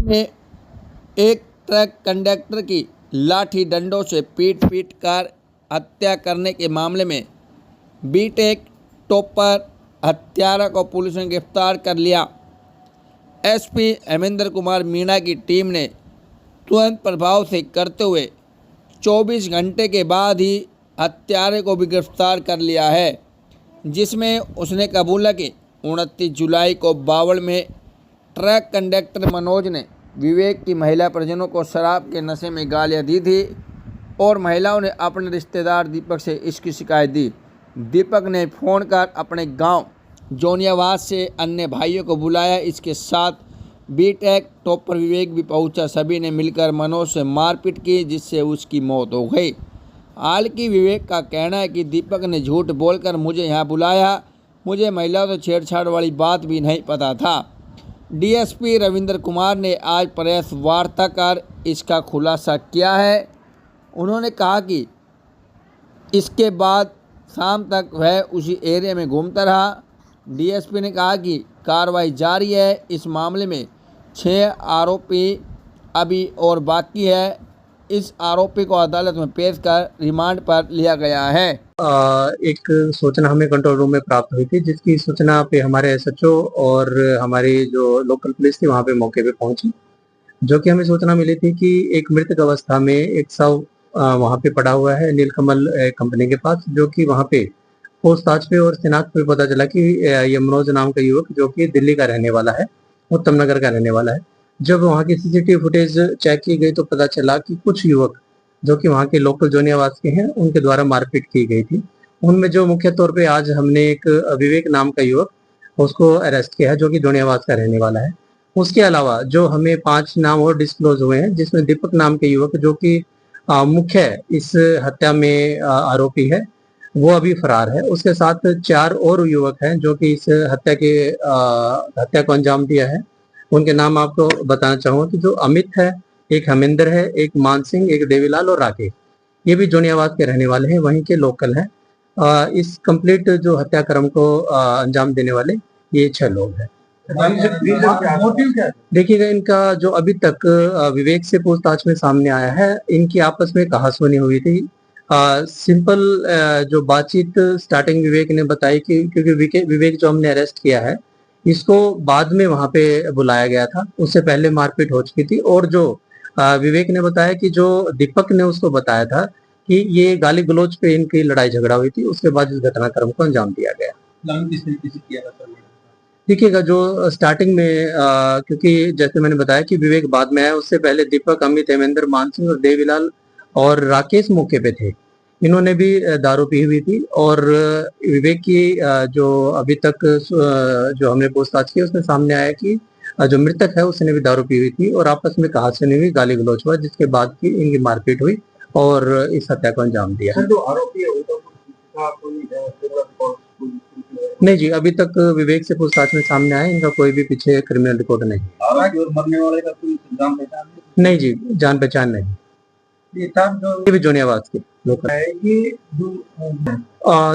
में एक truck conductor की लाठी डंडों से पीट कर हत्या करने के मामले में बीटेक टॉपर हत्यारा को पुलिस ने गिरफ्तार कर लिया। एसपी हेमेंद्र कुमार मीणा की टीम ने तुरंत प्रभाव से करते हुए 24 घंटे के बाद ही हत्यारे को भी गिरफ्तार कर लिया है, जिसमें उसने कबूला कि 29 जुलाई को बावल में ट्रक कंडक्टर मनोज ने विवेक की महिला परिजनों को शराब के नशे में गालियां दी थी और महिलाओं ने अपने रिश्तेदार दीपक से इसकी शिकायत दी। दीपक ने फ़ोन कर अपने गांव जोनियावाद से अन्य भाइयों को बुलाया। इसके साथ बीटेक टॉपर विवेक भी पहुंचा। सभी ने मिलकर मनोज से मारपीट की, जिससे उसकी मौत हो गई। हालांकि विवेक का कहना है कि दीपक ने झूठ बोलकर मुझे यहां बुलाया, मुझे महिलाओं से छेड़छाड़ वाली बात भी नहीं पता था। डीएसपी रविंद्र कुमार ने आज प्रेस वार्ता कर इसका खुलासा किया है। उन्होंने कहा कि इसके बाद शाम तक वह उसी एरिया में घूमता रहा। डीएसपी ने कहा कि कार्रवाई जारी है। इस मामले में 6 आरोपी अभी और बाकी है। इस आरोपी को अदालत में पेश कर रिमांड पर लिया गया है। एक सूचना हमें कंट्रोल रूम में प्राप्त हुई थी, जिसकी सूचना पे हमारे एसएचओ और हमारी जो लोकल पुलिस थी वहाँ पे मौके पे पहुंची। जो कि हमें सूचना मिली थी कि एक मृतक अवस्था में एक शव वहाँ पे पड़ा हुआ है नीलकमल कंपनी के पास, जो कि वहाँ पे पूछताछ पे और शिनाख्त पे पता चला कि ये मनोज नाम का युवक जो कि दिल्ली का रहने वाला है, उत्तम नगर का रहने वाला है। जब वहाँ की सीसीटीवी फुटेज चेक की गई तो पता चला कि कुछ युवक जो कि वहाँ के लोकल जोनियावास के हैं उनके द्वारा मारपीट की गई थी। उनमें जो मुख्य तौर पे आज हमने एक विवेक नाम का युवक उसको अरेस्ट किया है, जो कि जोनियावास का रहने वाला है। उसके अलावा जो हमें 5 नाम और डिस्क्लोज हुए हैं, जिसमें दीपक नाम के युवक जो कि मुख्य इस हत्या में आरोपी है, वो अभी फरार है। उसके साथ 4 और युवक हैं जो कि इस हत्या को अंजाम दिया है। उनके नाम आपको बताना चाहूंगा कि जो अमित है, एक हमिंदर है, एक मान सिंह, एक देवीलाल और राकेश, ये भी जोनियाबाद के रहने वाले हैं, वहीं के लोकल हैं। इस कंप्लीट जो हत्याक्रम को अंजाम देने वाले ये 6 लोग हैं। देखिएगा, इनका जो अभी तक विवेक से पूछताछ में सामने आया है, इनकी आपस में कहासुनी हुई थी। सिंपल जो बातचीत स्टार्टिंग विवेक ने बताई कि क्योंकि विवेक जो हमने अरेस्ट किया है, इसको बाद में वहां पे बुलाया गया था, उससे पहले मारपीट हो चुकी थी। और जो विवेक ने बताया कि जो दीपक ने उसको बताया था कि ये गाली गलौज पे इनकी लड़ाई झगड़ा हुई थी, उसके बाद इस घटनाक्रम को अंजाम दिया गया। देखिएगा, जो स्टार्टिंग में क्योंकि जैसे मैंने बताया कि विवेक बाद में आया, उससे पहले दीपक, अमित, हेमेंद्र, मानसिंह और देवीलाल और राकेश मौके पे थे। इन्होंने भी दारू पी हुई थी। और विवेक की जो अभी तक जो हमने पूछताछ की उसमें सामने आया कि जो मृतक है उसने भी दारू पी हुई थी और आपस में कहासुनी हुई, गाली गलौज हुआ, जिसके बाद की इनकी मारपीट हुई और इस हत्या को अंजाम दिया। जो आरोपी है नहीं जी, अभी तक विवेक से पूछताछ में सामने आया, इनका कोई भी पीछे क्रिमिनल रिकॉर्ड नहीं। और मरने वाले का कोई जान पहचान नहीं जी, जान पहचान नहीं। ये भी जोनियाबाद के लोग है।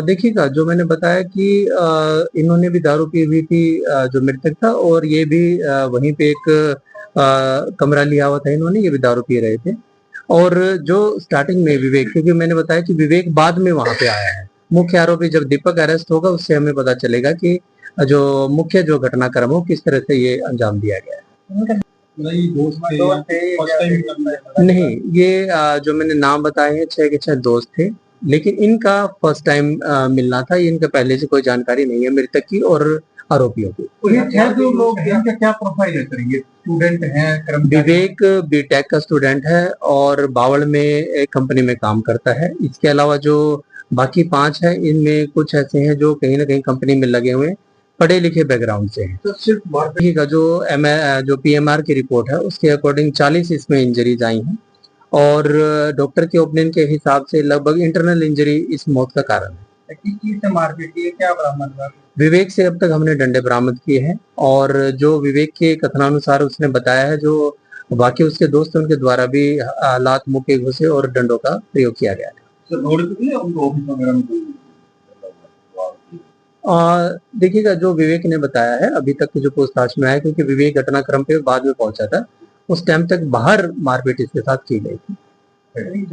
देखिएगा, जो मैंने बताया कि इन्होंने भी दारू पी हुई थी, जो मृतक था, और ये भी वहीं पे एक कमरा लिया हुआ था इन्होंने, ये भी दारू पी रहे थे। और जो स्टार्टिंग में विवेक, क्योंकि मैंने बताया कि विवेक बाद में वहां पे आया है। मुख्य आरोपी जब दीपक अरेस्ट होगा उससे हमें पता चलेगा कि जो मुख्य जो घटनाक्रम हो किस तरह से ये अंजाम दिया गया है। नहीं, ये जो मैंने नाम बताए हैं 6 के 6 दोस्त थे, लेकिन इनका फर्स्ट टाइम मिलना था। इनका पहले से कोई जानकारी नहीं है मृतक की और आरोपियों की। जो लोग इनका क्या प्रोफाइल है सर? ये स्टूडेंट हैं? विवेक बीटेक का स्टूडेंट है और बावल में एक कंपनी में काम करता है। इसके अलावा जो बाकी 5 है, इनमें कुछ ऐसे हैं जो कहीं ना कहीं कंपनी में लगे हुए पढ़े लिखे बैकग्राउंड से हैं। तो सिर्फ मारपीट का जो पीएमआर की रिपोर्ट है उसके अकॉर्डिंग 40 इसमें इंजरीज आई हैं और डॉक्टर के ओपिनियन के हिसाब से लगभग इंटरनल इंजरी इस मौत का कारण है। किस चीज से मारपीट की है, क्या बरामद हुआ? विवेक से अब तक हमने डंडे बरामद किए हैं और जो विवेक के कथनानुसार उसने बताया है, जो बाकी उसके दोस्त उनके द्वारा भी लात मुक्के घुसे और डंडों का प्रयोग किया गया है। देखिएगा, जो विवेक ने बताया है अभी तक की जो पूछताछ में आया, क्योंकि विवेक घटनाक्रम पे बाद में पहुंचा था, उस टाइम तक बाहर मारपीट इसके साथ की गई थी।